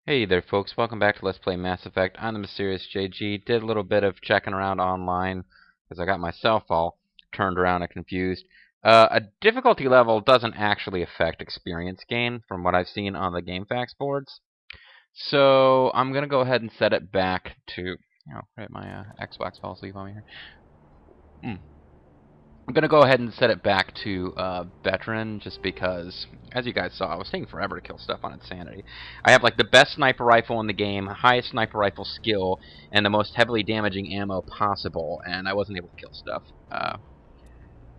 Hey there folks, welcome back to Let's Play Mass Effect. I'm the Mysterious JG. Did a little bit of checking around online because I got myself all turned around and confused. A difficulty level doesn't actually affect experience gain from what I've seen on the GameFAQs boards. So I'm going to go ahead and set it back to... right, my Xbox fell asleep on me here. I'm going to go ahead and set it back to Veteran just because, as you guys saw, it was taking forever to kill stuff on Insanity. I have like the best sniper rifle in the game, highest sniper rifle skill, and the most heavily damaging ammo possible, and I wasn't able to kill stuff.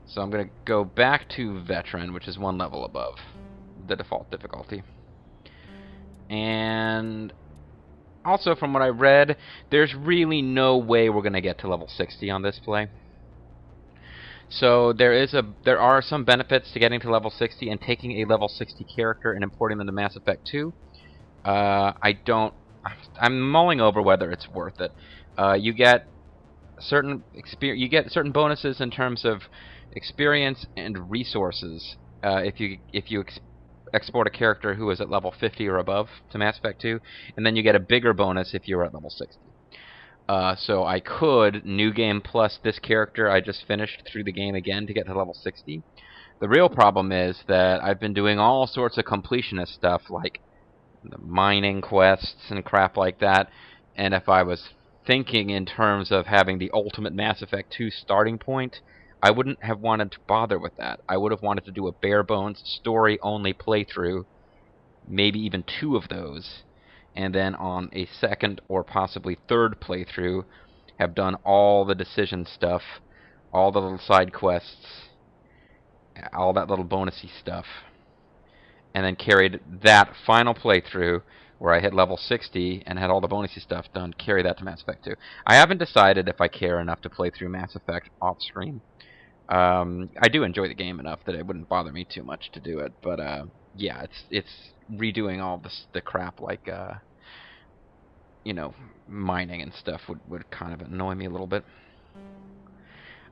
So I'm going to go back to Veteran, which is one level above the default difficulty. And also, from what I read, there's really no way we're going to get to level 60 on this play. So there are some benefits to getting to level 60 and taking a level 60 character and importing them to Mass Effect 2. I'm mulling over whether it's worth it. You get certain bonuses in terms of experience and resources if you export a character who is at level 50 or above to Mass Effect 2, and then you get a bigger bonus if you're at level 60. So I could New Game Plus this character I just finished through the game again to get to level 60. The real problem is that I've been doing all sorts of completionist stuff, like the mining quests and crap like that, and if I was thinking in terms of having the ultimate Mass Effect 2 starting point, I wouldn't have wanted to bother with that. I would have wanted to do a bare-bones, story-only playthrough, maybe even 2 of those, and then on a second or possibly third playthrough have done all the decision stuff, all the little side quests, all that little bonusy stuff, and then carried that final playthrough where I hit level 60 and had all the bonusy stuff done, carry that to Mass Effect 2. I haven't decided if I care enough to play through Mass Effect off-screen. I do enjoy the game enough that it wouldn't bother me too much to do it, but yeah, it's redoing all the crap like mining and stuff would kind of annoy me a little bit.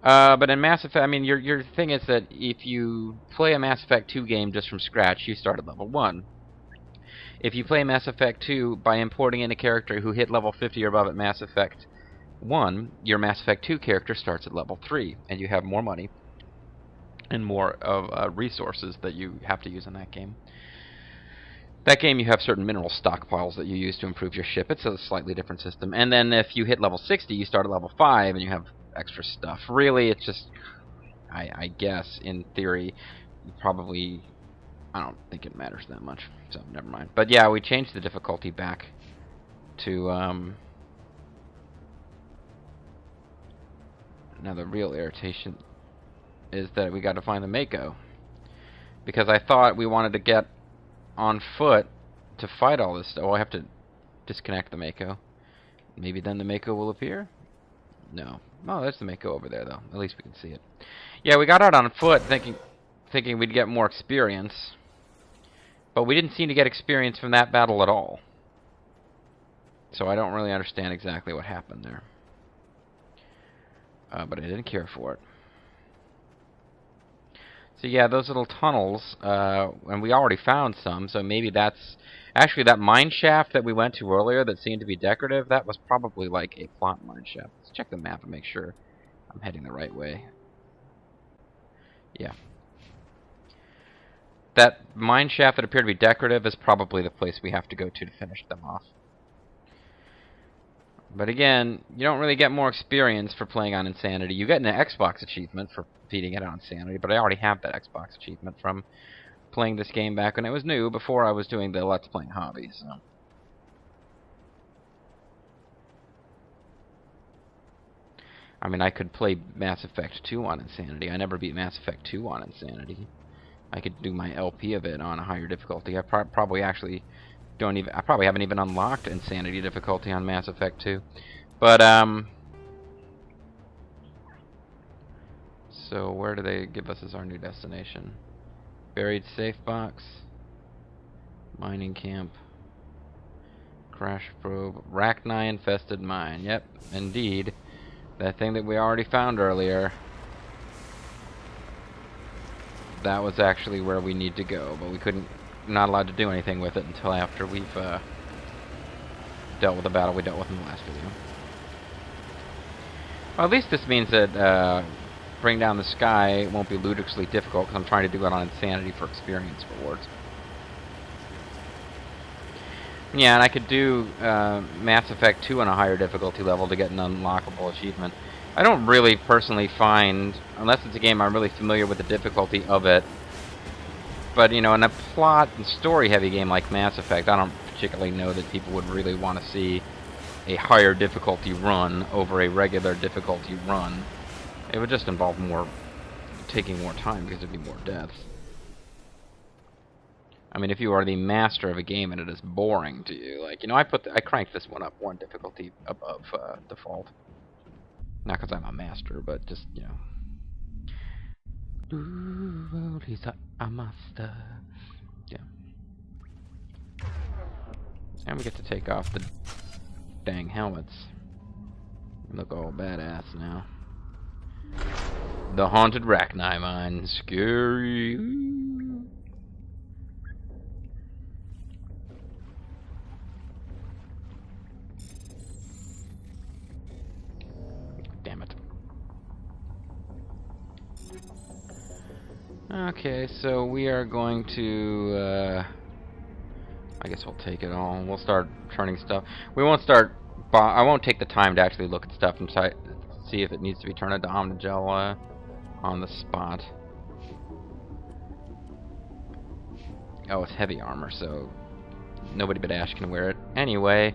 But in Mass Effect, I mean, your thing is that if you play a Mass Effect 2 game just from scratch, you start at level 1. If you play Mass Effect 2 by importing in a character who hit level 50 or above at Mass Effect 1, your Mass Effect 2 character starts at level 3, and you have more money and more of resources that you have to use in that game. That game, you have certain mineral stockpiles that you use to improve your ship. It's a slightly different system. And then if you hit level 60, you start at level 5, and you have extra stuff. Really, it's just, I guess, in theory, probably, I don't think it matters that much, so never mind. But yeah, we changed the difficulty back to, now the real irritation is that we got to find the Mako. Because I thought we wanted to get on foot to fight all this stuff. Oh, I have to disconnect the Mako. Maybe then the Mako will appear? No. Oh, there's the Mako over there, though. At least we can see it. Yeah, we got out on foot thinking we'd get more experience. But we didn't seem to get experience from that battle at all. So I don't really understand exactly what happened there. But I didn't care for it. So yeah, those little tunnels, and we already found some, so maybe that's... Actually, that mine shaft that we went to earlier that seemed to be decorative, that was probably like a plot mine shaft. Let's check the map and make sure I'm heading the right way. Yeah. That mine shaft that appeared to be decorative is probably the place we have to go to finish them off. But again, you don't really get more experience for playing on Insanity. You get an Xbox achievement for beating it on Insanity, but I already have that Xbox achievement from playing this game back when it was new, before I was doing the Let's Playing hobby, so. I mean, I could play Mass Effect 2 on Insanity. I never beat Mass Effect 2 on Insanity. I could do my LP of it on a higher difficulty. I probably actually... I probably haven't even unlocked Insanity difficulty on Mass Effect 2. But, so where do they give us as our new destination? Buried safe box. Mining camp. Crash probe. Rachni infested mine. Yep, indeed. That thing that we already found earlier. That was actually where we need to go, but we couldn't... not allowed to do anything with it until after we've dealt with the battle we dealt with in the last video. Well, at least this means that Bring Down the Sky won't be ludicrously difficult, because I'm trying to do it on Insanity for experience rewards. Yeah, and I could do Mass Effect 2 on a higher difficulty level to get an unlockable achievement. I don't really personally find, unless it's a game I'm really familiar with the difficulty of it, but, you know, in a plot and story-heavy game like Mass Effect, I don't particularly know that people would really want to see a higher difficulty run over a regular difficulty run. It would just involve taking more time, because there'd be more deaths. I mean, if you are the master of a game and it is boring to you, like, you know, I cranked this one up one difficulty above default. Not because I'm a master, but just, you know. Ooh, he's a master. Yeah. And we get to take off the dang helmets. Look all badass now. The haunted Rachni mine. Scary. Ooh. Damn it. Okay, so we are going to, I guess we'll take it all. We'll start turning stuff. We won't start, I won't take the time to actually look at stuff and see if it needs to be turned into Omnigel on the spot. Oh, it's heavy armor, so nobody but Ash can wear it. Anyway,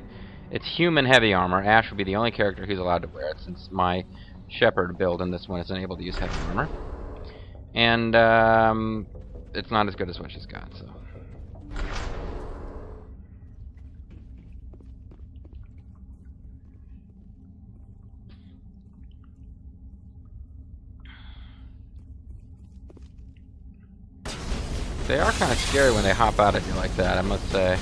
it's human heavy armor. Ash will be the only character who's allowed to wear it, since my Shepherd build in this one isn't able to use heavy armor. And it's not as good as what she's got, so. They are kind of scary when they hop out at you like that, I must say.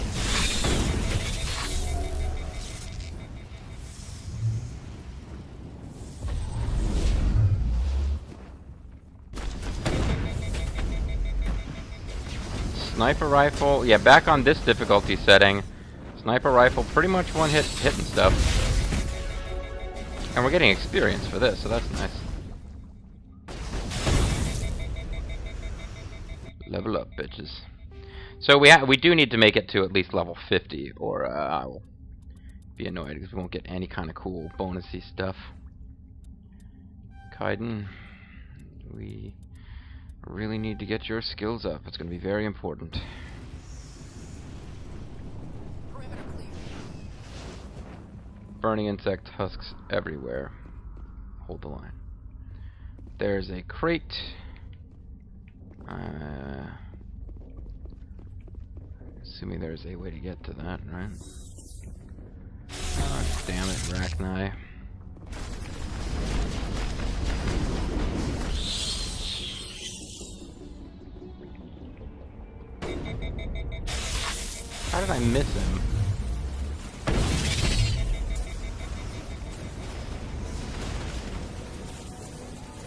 Sniper rifle, yeah, back on this difficulty setting, sniper rifle pretty much one hit hitting stuff. And we're getting experience for this, so that's nice. Level up, bitches. So we do need to make it to at least level 50, or I will be annoyed because we won't get any kind of cool bonusy stuff. Kaiden, we really need to get your skills up. It's going to be very important. Burning insect husks everywhere. Hold the line. There's a crate. Assuming there's a way to get to that, right? Oh, damn it, Rachni. How did I miss him?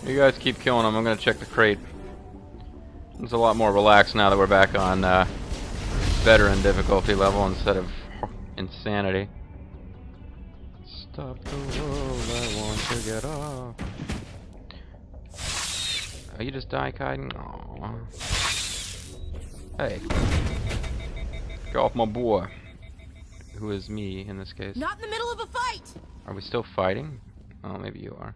You guys keep killing him. I'm gonna check the crate. It's a lot more relaxed now that we're back on veteran difficulty level instead of insanity. Stop the world, I want to get off. Oh, you just die, Kaiden? Aww. Hey. Get off my boy. Who is me in this case? Not in the middle of a fight! Are we still fighting? Oh, maybe you are.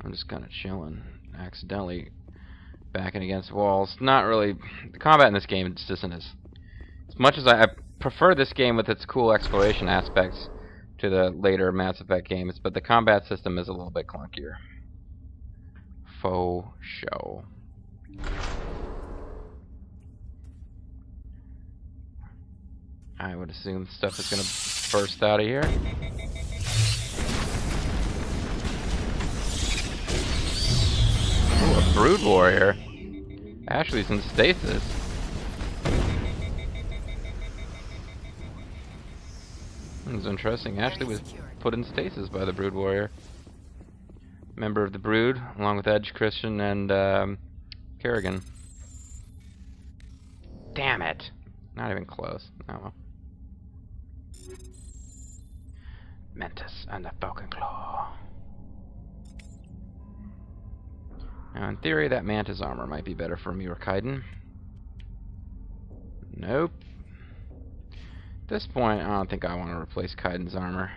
I'm just kind of chilling. Accidentally backing against walls. Not really. The combat in this game just isn't as much as I prefer this game with its cool exploration aspects to the later Mass Effect games, but the combat system is a little bit clunkier. Faux show. I would assume stuff is gonna burst out of here. Ooh, a brood warrior. Ashley's in stasis. It's interesting. Ashley was put in stasis by the brood warrior. Member of the brood, along with Edge, Christian, and Kerrigan. Damn it! Not even close. Oh well. Mantis and the Falcon Claw. Now, in theory, that Mantis armor might be better for me or Kaiden. Nope. At this point, I don't think I want to replace Kaiden's armor.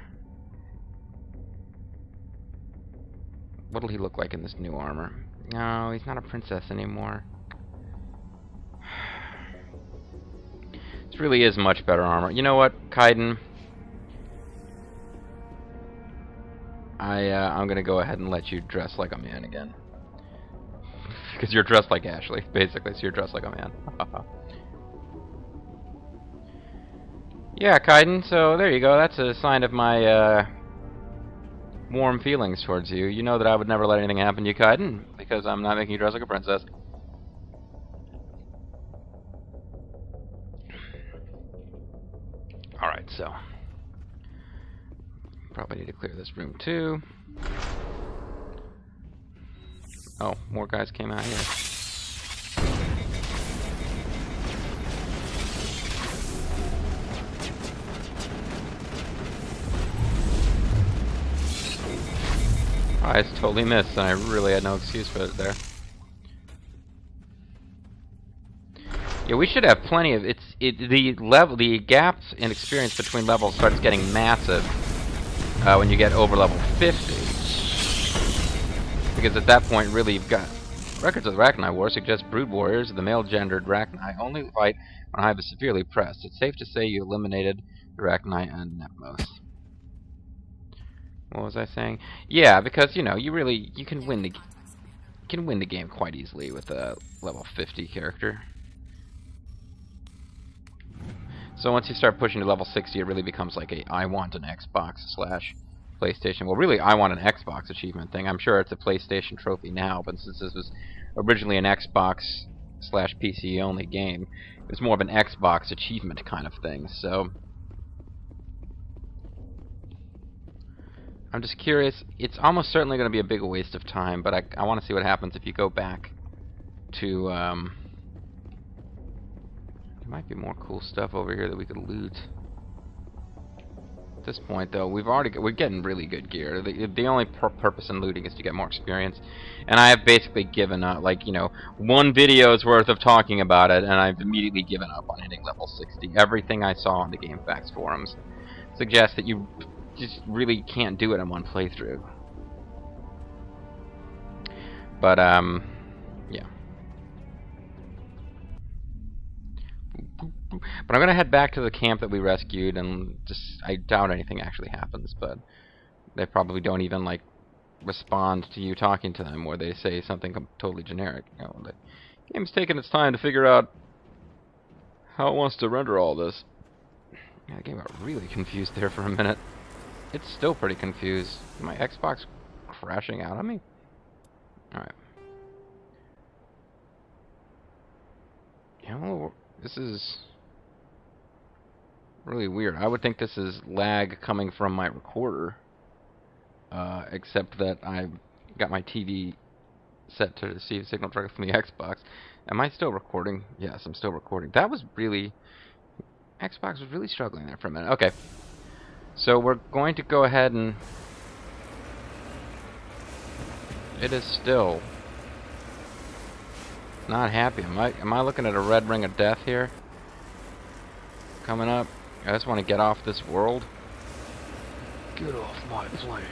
What'll he look like in this new armor? No, he's not a princess anymore. This really is much better armor. You know what, Kaiden? I'm gonna go ahead and let you dress like a man again. Because you're dressed like Ashley, basically, so you're dressed like a man. Yeah, Kaiden, so there you go. That's a sign of my warm feelings towards you. You know that I would never let anything happen to you, Kaiden, because I'm not making you dress like a princess. Alright, so probably need to clear this room too. Oh, more guys came out here. I totally missed, and I really had no excuse for it there. Yeah, we should have plenty of the gaps in experience between levels starts getting massive when you get over level 50. Because at that point, really, you've got records of the Rachni War suggest brood warriors of the male-gendered Rachni only fight when Hive is severely pressed. It's safe to say you eliminated the Rachni and Nepmos. What was I saying? Yeah, because you know you can win the game quite easily with a level 50 character. So once you start pushing to level 60, it really becomes like a I want an Xbox / PlayStation. Well, really, I want an Xbox achievement thing. I'm sure it's a PlayStation trophy now, but since this was originally an Xbox / PC only game, it was more of an Xbox achievement kind of thing. So I'm just curious. It's almost certainly going to be a big waste of time, but I want to see what happens if you go back to... there might be more cool stuff over here that we could loot. At this point, though, we're getting really good gear. The only purpose in looting is to get more experience, and I have basically given up. Like, you know, one video's worth of talking about it, and I've immediately given up on hitting level 60. Everything I saw on the GameFAQs forums suggests that you just really can't do it in one playthrough. But yeah. But I'm gonna head back to the camp that we rescued, and I doubt anything actually happens, but they probably don't even like respond to you talking to them, or they say something totally generic. You know, the game's taking its time to figure out how it wants to render all this. Yeah, the game got really confused there for a minute. It's still pretty confused. Is my Xbox crashing out on me? Alright. You know, this is really weird. I would think this is lag coming from my recorder. Except that I've got my TV set to receive signal directly from the Xbox. Am I still recording? Yes, I'm still recording. That was really... Xbox was really struggling there for a minute. Okay. So we're going to go ahead and... It is still not happy. Am I looking at a red ring of death here? Coming up. I just want to get off this world. Get off my plane.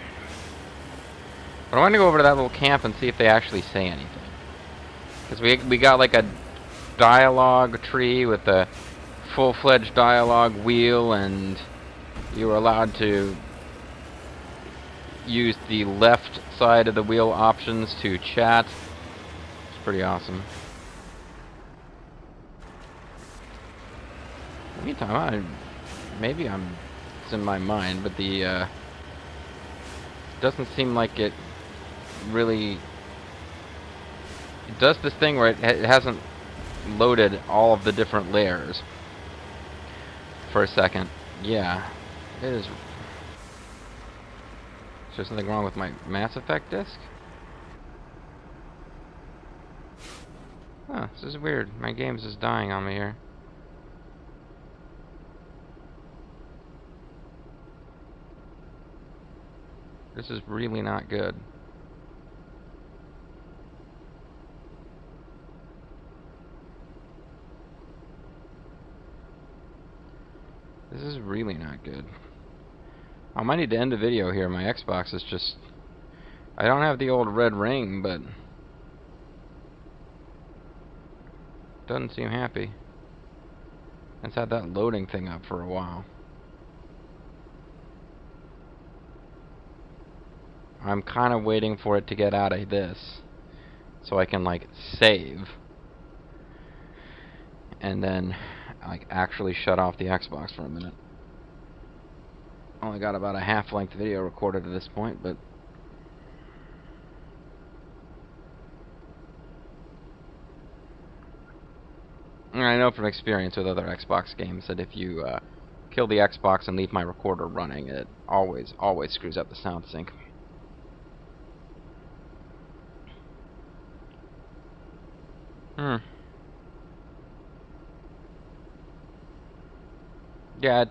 But I want to go over to that little camp and see if they actually say anything. Because we got like a dialogue tree with a full-fledged dialogue wheel, and you were allowed to use the left side of the wheel options to chat. It's pretty awesome. In the meantime, maybe it's in my mind, but the doesn't seem like it really... It does this thing where it hasn't loaded all of the different layers for a second. Yeah, it is. Is there something wrong with my Mass Effect disc? Huh, this is weird. My game's just dying on me here. This is really not good. This is really not good. I might need to end the video here. My Xbox is just... I don't have the old red ring, but... doesn't seem happy. It's had that loading thing up for a while. I'm kind of waiting for it to get out of this, so I can, like, save. And then, like, actually shut off the Xbox for a minute. Only got about a half-length video recorded at this point, but... I know from experience with other Xbox games that if you kill the Xbox and leave my recorder running, it always screws up the sound sync. Yeah,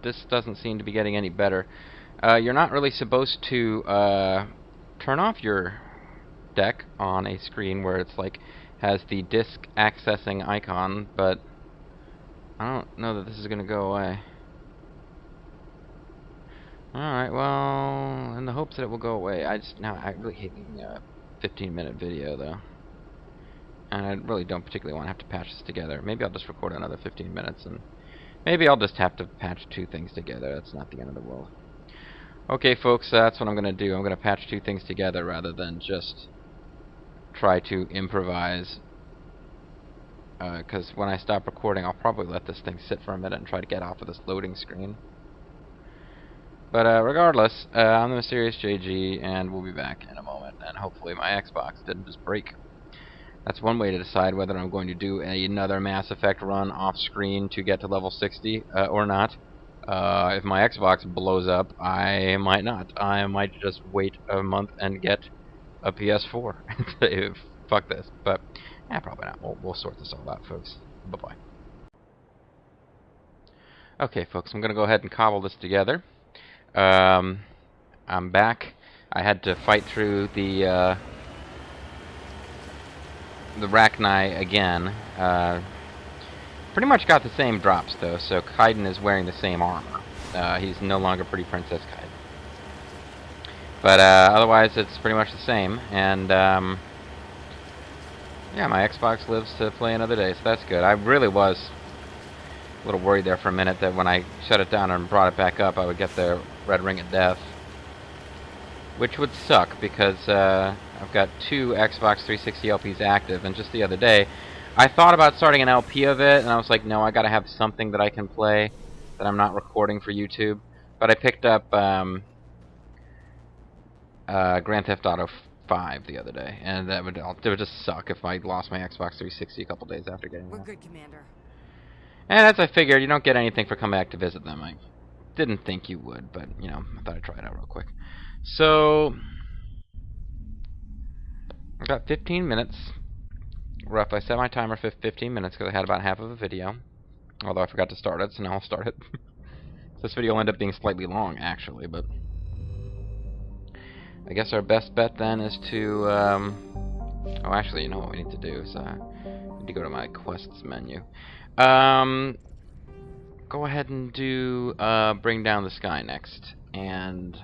this doesn't seem to be getting any better. You're not really supposed to turn off your deck on a screen where it's like has the disk accessing icon, but I don't know that this is going to go away. Alright, well, in the hopes that it will go away. I really hate making a 15-minute video, though. And I really don't particularly want to have to patch this together. Maybe I'll just record another 15 minutes, and maybe I'll just have to patch two things together. That's not the end of the world. Okay, folks, that's what I'm going to do. I'm going to patch two things together rather than just try to improvise. Because when I stop recording, I'll probably let this thing sit for a minute and try to get off of this loading screen. But regardless, I'm the Mysterious JG, and we'll be back in a moment. And hopefully my Xbox didn't just break. That's one way to decide whether I'm going to do another Mass Effect run off-screen to get to level 60 or not. If my Xbox blows up, I might not. I might just wait a month and get a PS4. Fuck this. But, probably not. We'll sort this all out, folks. Bye-bye. Okay, folks, I'm going to go ahead and cobble this together. I'm back. I had to fight through the Rachni again. Pretty much got the same drops, though, so Kaiden is wearing the same armor. He's no longer Pretty Princess Kaiden. But otherwise, it's pretty much the same, and yeah, my Xbox lives to play another day, so that's good. I really was a little worried there for a minute that when I shut it down and brought it back up, I would get the red ring of death. Which would suck, because I've got two Xbox 360 LPs active, and just the other day, I thought about starting an LP of it, and I was like, no, I gotta have something that I can play that I'm not recording for YouTube. But I picked up Grand Theft Auto 5 the other day, and it would just suck if I lost my Xbox 360 a couple days after getting it. We're good, Commander. And as I figured, you don't get anything for coming back to visit them. I didn't think you would, but, you know, I thought I'd try it out real quick. So, I've got 15 minutes. Rough. I set my timer for 15 minutes because I had about half of a video. Although I forgot to start it, so now I'll start it. This video will end up being slightly long, actually, but I guess our best bet then is to, oh, actually, you know what we need to do is, I need to go to my quests menu. Go ahead and do, Bring Down the Sky next. And,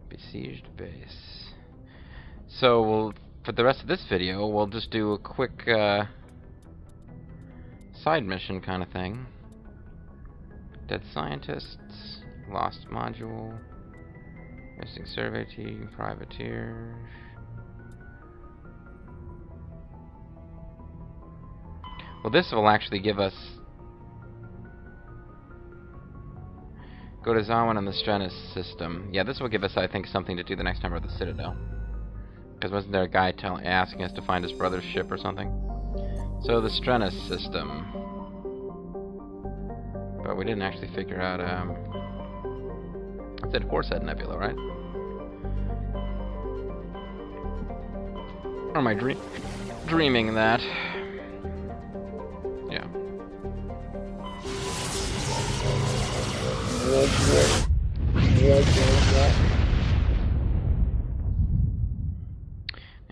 Besieged Base. So, for the rest of this video, we'll just do a quick, side mission kind of thing. Dead Scientists, Lost Module, Missing Survey Team, Privateers. Well, this will actually give us... Go to Zawin and the Strennis system. Yeah, this will give us, I think, something to do the next time we're at the Citadel. Because wasn't there a guy asking us to find his brother's ship or something? So, the Strennis system. But we didn't actually figure out, I said Horsehead Nebula, right? Or am I dreaming that? Yeah. It'd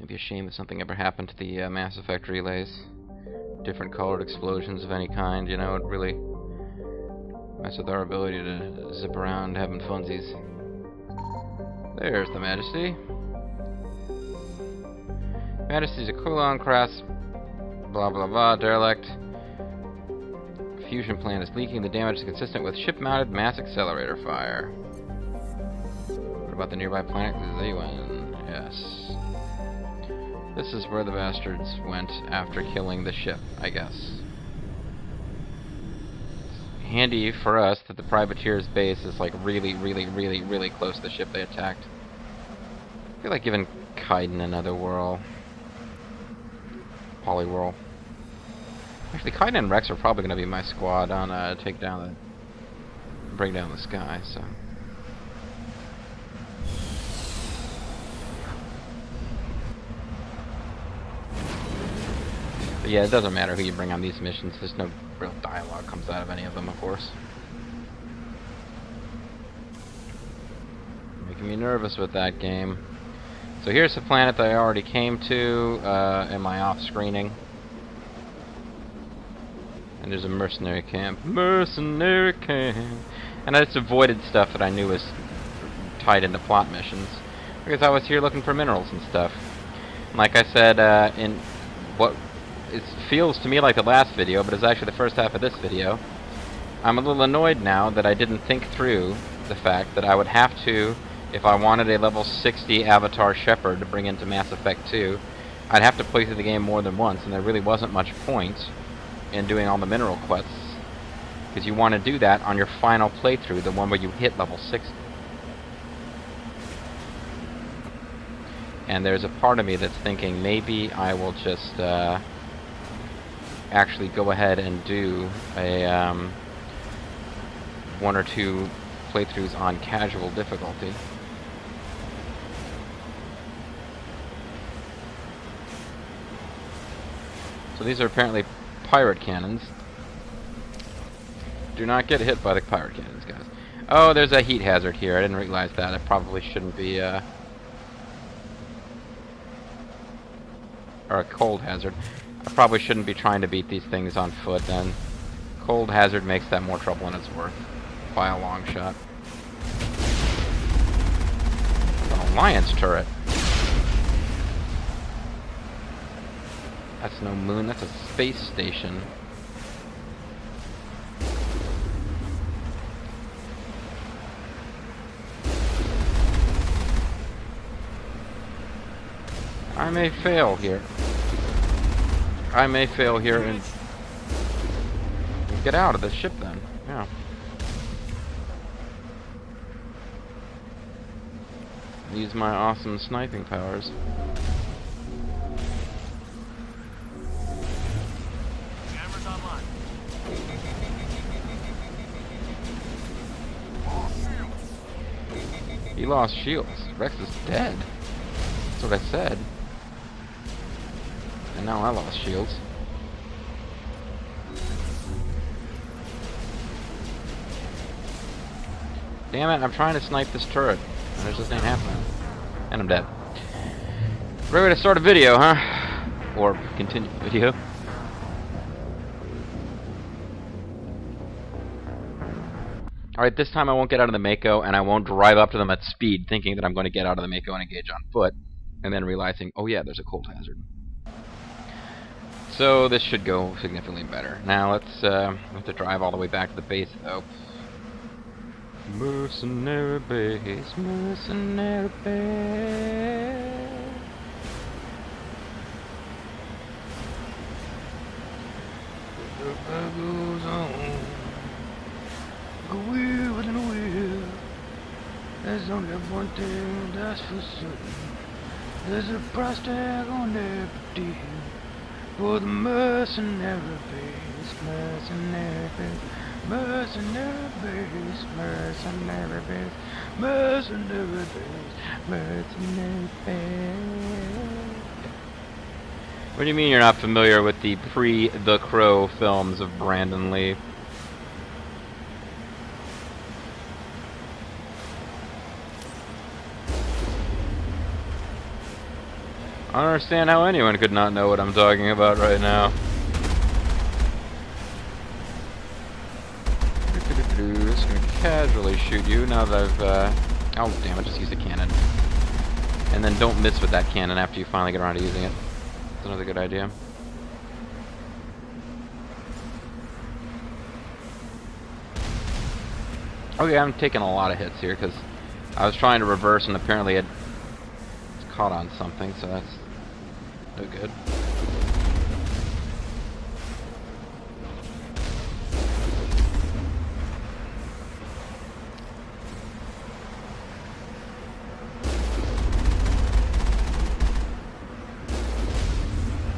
be a shame if something ever happened to the Mass Effect relays. Different colored explosions of any kind, you know, it really mess with our ability to zip around having funsies. There's the Majesty. Majesty's a Kulon class, blah blah blah, derelict. Fusion plant is leaking. The damage is consistent with ship-mounted mass accelerator fire. What about the nearby planet Zewan? Yes. This is where the bastards went after killing the ship, I guess. It's handy for us that the privateer's base is like really close to the ship they attacked. I feel like giving Kaiden another whirl. Polywhirl. Actually, Kaiden and Rex are probably going to be my squad on take down the, bring down the sky. So. But yeah, it doesn't matter who you bring on these missions. There's no real dialogue comes out of any of them, of course. Making me nervous with that game. So here's the planet that I already came to in my off-screening. And there's a mercenary camp. Mercenary camp! And I just avoided stuff that I knew was tied into plot missions. Because I was here looking for minerals and stuff. And like I said, in what it feels to me like the last video, but it's actually the first half of this video, I'm a little annoyed now that I didn't think through the fact that I would have to, if I wanted a level 60 Avatar Shepherd to bring into Mass Effect 2, I'd have to play through the game more than once, and there really wasn't much point in doing all the mineral quests, because you want to do that on your final playthrough, the one where you hit level 60. And there's a part of me that's thinking maybe I will just actually go ahead and do a one or two playthroughs on casual difficulty. So these are apparently pirate cannons. Do not get hit by the pirate cannons, guys. Oh, there's a heat hazard here. I didn't realize that. It probably shouldn't be, or a cold hazard. I probably shouldn't be trying to beat these things on foot, then. Cold hazard makes that more trouble than it's worth. By a long shot. An Alliance turret. That's no moon, that's a space station. I may fail here. I may fail here and get out of the ship then. Yeah. Use my awesome sniping powers. Cameras online. He lost shields. Rex is dead. That's what I said. And now I lost shields. Damn it, I'm trying to snipe this turret. And there's this thing happening. And I'm dead. Great way to start a video, huh? Or continue the video. Alright, this time I won't get out of the Mako, and I won't drive up to them at speed thinking that I'm going to get out of the Mako and engage on foot. And then realizing, oh yeah, there's a cold hazard. So this should go significantly better. Now let's have to drive all the way back to the base, though. Mercenary base, mercenary base. The battle goes on. Go wheel within a wheel. There's only one thing that's for certain. There's a price tag on every deal. For the mercenary base, mercenary base, mercenary base, mercenary base, mercenary base, mercenary base. What do you mean you're not familiar with the pre-The Crow films of Brandon Lee? I don't understand how anyone could not know what I'm talking about right now. Just gonna casually shoot you now that I've, oh damn, I just used a cannon. And then don't miss with that cannon after you finally get around to using it. That's another good idea. Okay, I'm taking a lot of hits here because I was trying to reverse and apparently it caught on something, so that's no good.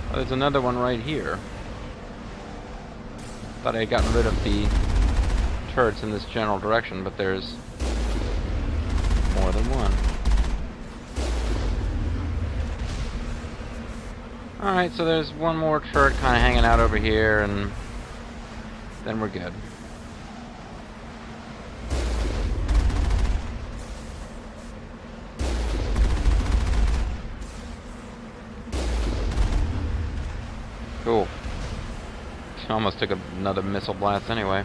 Oh, there's another one right here. Thought I had gotten rid of the turrets in this general direction, but there's more than one. Alright, so there's one more turret kind of hanging out over here, and then we're good. Cool. Almost took another missile blast anyway. I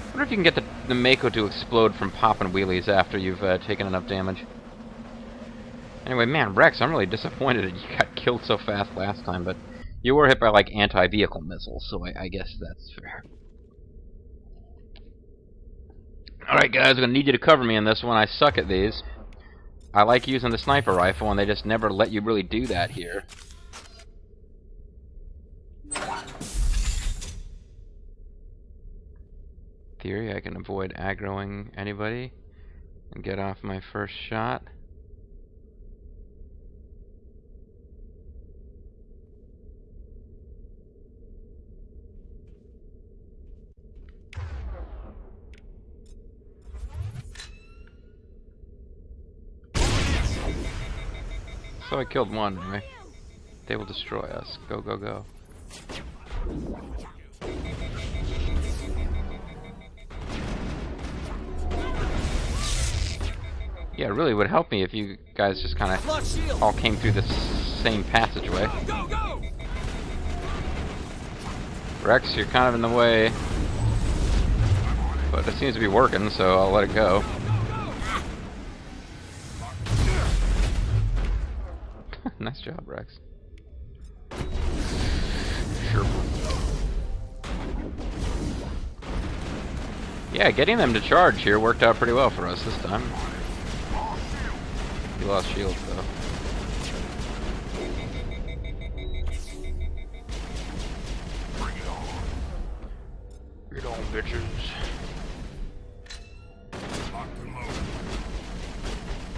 wonder if you can get the Mako to explode from popping wheelies after you've taken enough damage. Anyway, man, Rex, I'm really disappointed that you got killed so fast last time, but you were hit by, like, anti-vehicle missiles, so I guess that's fair. Alright, guys, I'm gonna need you to cover me in this one. I suck at these. I like using the sniper rifle, and they just never let you really do that here. Theory, I can avoid aggroing anybody and get off my first shot. So I killed one, right? They will destroy us. Go, go, go. Yeah, it really would help me if you guys just kind of all came through the same passageway. Go, go! Rex, you're kind of in the way. But it seems to be working, so I'll let it go. Nice job, Rex. Sure. Yeah, getting them to charge here worked out pretty well for us this time. He lost shields, though. Bring it on. Get on, bitches. Lock and load.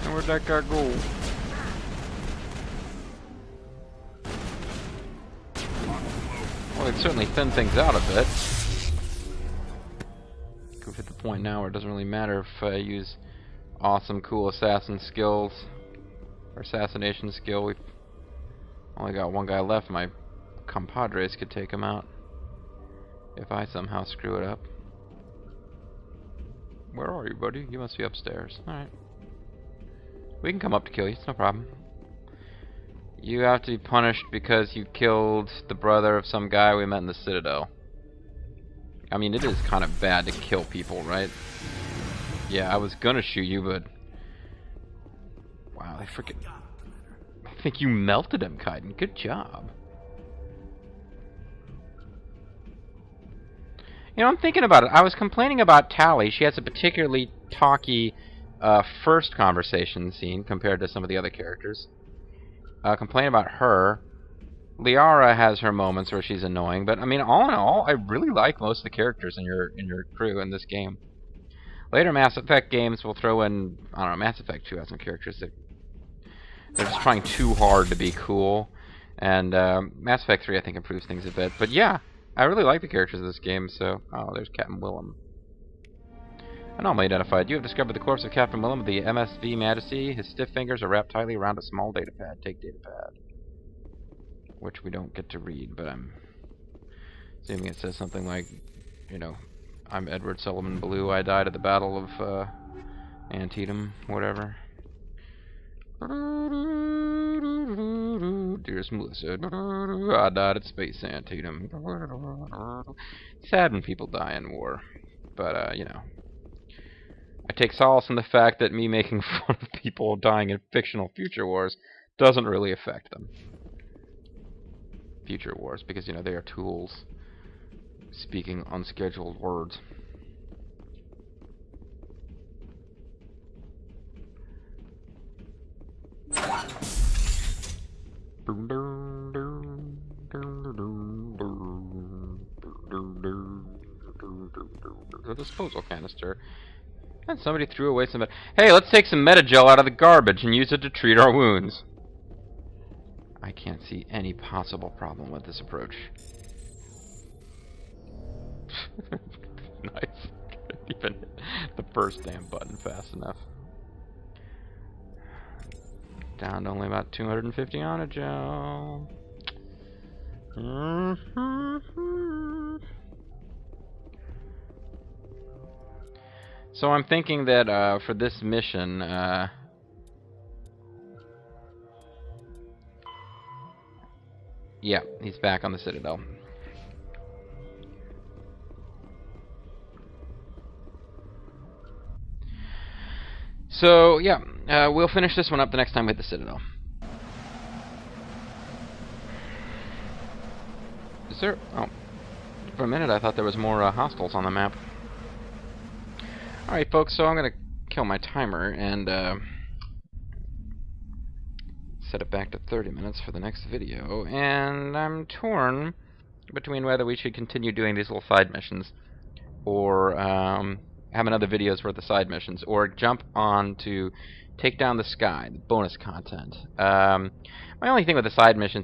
And where'd that guy go? Well, it certainly thinned things out a bit. We've hit the point now where it doesn't really matter if I use awesome, cool assassin skills or assassination skill. We've only got one guy left. My compadres could take him out if I somehow screw it up. Where are you, buddy? You must be upstairs. Alright. We can come up to kill you. It's no problem. You have to be punished because you killed the brother of some guy we met in the Citadel. I mean, it is kind of bad to kill people, right? Yeah, I was gonna shoot you, but... Wow, I think you melted him, Kaiden. Good job. You know, I'm thinking about it. I was complaining about Tali. She has a particularly talky first conversation scene compared to some of the other characters. Complain about her. Liara has her moments where she's annoying, but I mean, all in all, I really like most of the characters in your crew in this game. Later Mass Effect games will throw in, I don't know, Mass Effect 2 has some characters that they're just trying too hard to be cool, and Mass Effect 3 I think improves things a bit. But yeah, I really like the characters of this game. So, oh, there's Captain Willem. Anomaly identified. You have discovered the corpse of Captain Willem of the MSV Majesty. His stiff fingers are wrapped tightly around a small datapad. Take datapad. Which we don't get to read, but I'm assuming it says something like, you know, I'm Edward Sullivan Blue. I died at the Battle of Antietam, whatever. Dearest Melissa. I died at Space Antietam. Sad when people die in war. But, you know. I take solace in the fact that me making fun of people dying in fictional future wars doesn't really affect them. Future wars, because, you know, they are tools speaking unscheduled words. A disposal canister. And somebody threw away some... Hey, let's take some Metagel out of the garbage and use it to treat our wounds. I can't see any possible problem with this approach. Nice. Couldn't even hit the first damn button fast enough. Down to only about 250 on a gel. So I'm thinking that for this mission, yeah, he's back on the Citadel. So yeah, we'll finish this one up the next time we hit the Citadel. Is there? Oh, for a minute I thought there was more hostiles on the map. Alright folks, so I'm going to kill my timer and set it back to 30 minutes for the next video. And I'm torn between whether we should continue doing these little side missions or have another videos worth of side missions, or jump on to Take Down the Sky, the bonus content. My only thing with the side missions